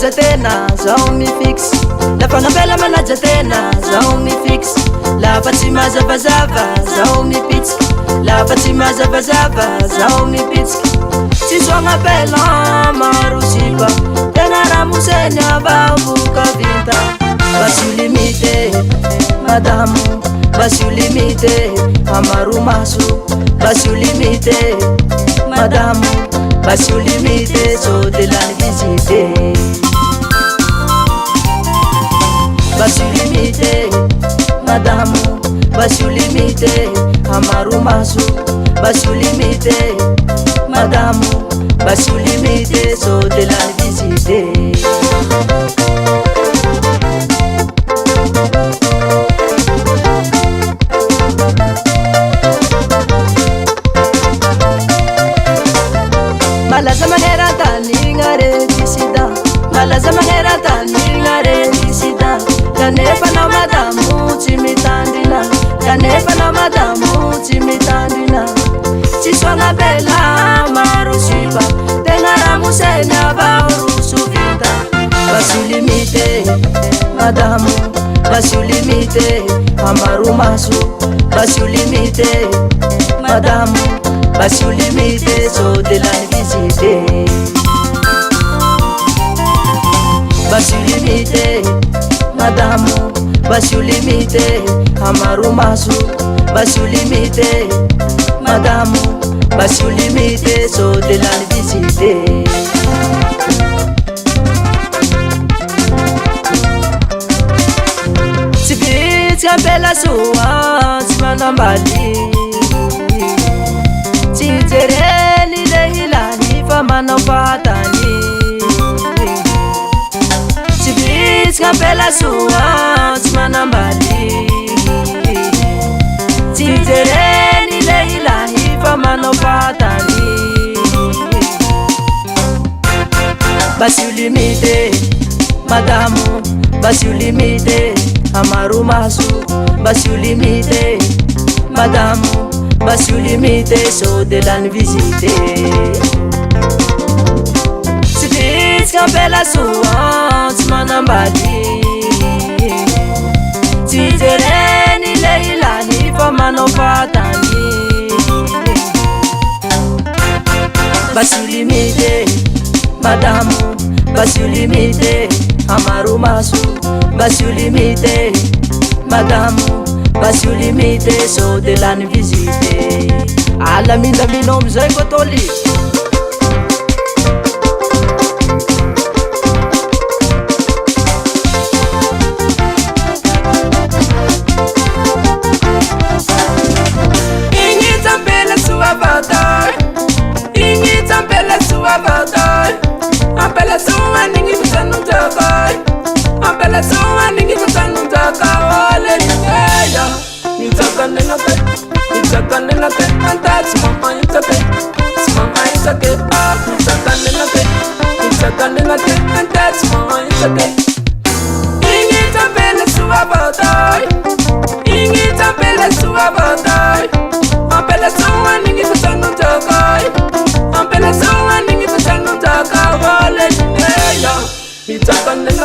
manaja tena zao mifix lafa ngapela manaja tena zao mifix lafa tsy mazavazava zao mipitsika lafa tsy mazavazava zao mipitsika tsy soagnapela maro sipa tena ramuseny avavuka vinta basio limite madamu basio limite amaru masu basio limite madamu basio limite so de la visite basio limite madamu basio limite amaru masu basio limite madamu basio limite so de la visite malaza manera taningare disida malaza manera taningare disida kanefa na madamu timitandina kanefa na madamu timitandina tiswana bela marusiba tena ramusenya baurusuvita basio limite madamu basio limite amaru masu basio limite madamu basio limite so de la visite basio limite madamu basio limite amaru masu basio limite madamu basio limite so de la visite sivitsika bela soa tsy manambali jereni lehilani fa manao fatany tsy vitsika bela soa tsy manambali tsy jereni lehilani fa manao fatany basio limite madamu basio limite amaru masu basio limite madamu basio limite so de la visite tsy vitsika bela soa tsy manambali tsy jereni lehilani fa manao fatany basio limite madamu basio limite amaru masu basio limite madamu basio limite so de la visite alamindamino amizay ko tôly ignitsambela suavatar ignitsambela suavatar ampela soa ningi fitanuntakai ampela soa ningi fitanuntakai ole nigeya nitsakanelake nitsakanelake antatsi mama itake mama itake ah nitsakanelake nitsakanelake antatsi mama itake ignitsambela suavatar ignitsambela suavatar ampela soa ningi fitanuntakai ampela soa ningi fitanuntakai ole nigeya nitsakanelake